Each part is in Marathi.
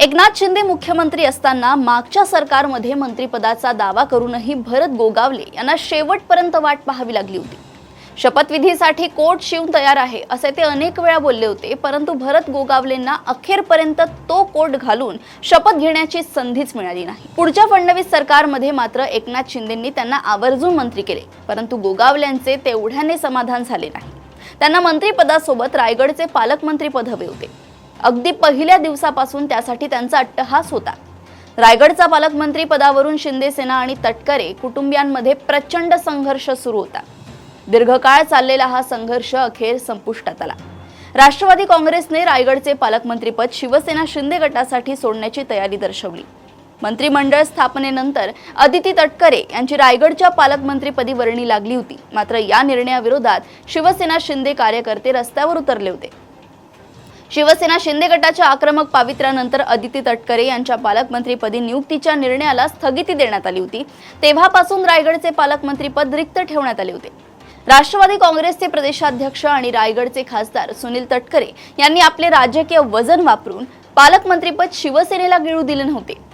एकनाथ शिंदे मुख्यमंत्री असताना मागच्या सरकारमध्ये मंत्रिपदाचा दावा करूनही भरत गोगावले यांना शेवटपर्यंत वाट पाहावी लागली होती। शपथविधीसाठी कोट शिवून तयार आहे असे ते अनेक वेळा बोलले होते, परंतु भरत गोगावलेंना अखेरपर्यंत तो कोट घालून शपथ घेण्याची संधीच मिळाली नाही। पुढच्या फडणवीस सरकारमध्ये मात्र एकनाथ शिंदेंनी त्यांना आवर्जून मंत्री केले, परंतु गोगावलेंचे तेवढ्याने समाधान झाले नाही। त्यांना मंत्रिपदासोबत रायगडचे पालकमंत्री पद हवे होते। अगदी पहिल्या दिवसापासून त्यासाठी त्यांचा अट्टहास होता। रायगडचा पालकमंत्री पदावरून शिंदे सेना आणि तटकरे कुटुंबियांमध्ये प्रचंड संघर्ष सुरू होता। दीर्घकाळ चाललेला हा संघर्ष अखेर संपुष्टात आला। राष्ट्रवादी काँग्रेसने रायगडचे पालकमंत्रीपद शिवसेना शिंदे गटासाठी सोडण्याची तयारी दर्शवली। मंत्रिमंडळ स्थापनेनंतर अदिती तटकरे यांची रायगडच्या पालकमंत्रीपदी वर्णी लागली होती, मात्र या निर्णयाविरोधात शिवसेना शिंदे कार्यकर्ते रस्त्यावर उतरले होते। शिवसेना शिंदे गटाच्या आक्रमक पावित्र्यानंतर अदिती तटकरे यांच्या पालकमंत्रीपदी नियुक्तीच्या निर्णयाला स्थगिती देण्यात आली होती। तेव्हापासून रायगडचे पालकमंत्रीपद रिक्त ठेवण्यात आले होते। राष्ट्रवादी काँग्रेसचे प्रदेशाध्यक्ष आणि रायगडचे खासदार सुनील तटकरे यांनी आपले राजकीय वजन वापरून पालकमंत्रीपद शिवसेनेला गिळू दिले नव्हते।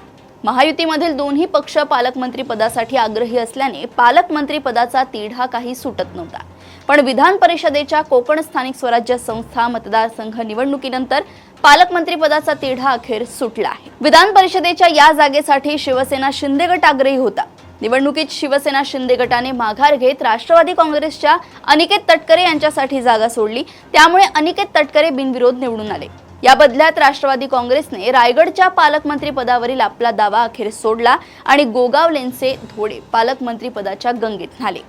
महायुतीमधील दोन्ही पक्ष पालकमंत्रीपदासाठी आग्रही असल्याने पालकमंत्रीपदाचा तिढा काही सुटत नव्हता। पण विधान परिषदेच्या कोकण स्थानिक स्वराज्य संस्था मतदारसंघ निवडणुकीनंतर पालकमंत्रीपदाचा तिढा अखेर सुटला आहे। विधान परिषदेच्या या जागेसाठी शिवसेना शिंदे गट आग्रही होता। निवडणुकीत शिवसेना शिंदे गटाने माघार घेत राष्ट्रवादी काँग्रेसच्या अनिकेत तटकरे यांच्यासाठी जागा सोडली, त्यामुळे अनिकेत तटकरे बिनविरोध निवडून आले। या बदल्यात राष्ट्रवादी काँग्रेसने रायगडच्या पालकमंत्री पदावरील आपला दावा अखेर सोडला आणि गोगावलेंचे धोडे पालकमंत्री पदाच्या गंगेत न्हाले।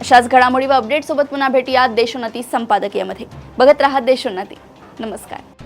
अशाच घडामोडी व अपडेट सोबत पुन्हा भेटूया देशोन्नती संपादकीयमध्ये। बघत रहा देशोन्नती। नमस्कार।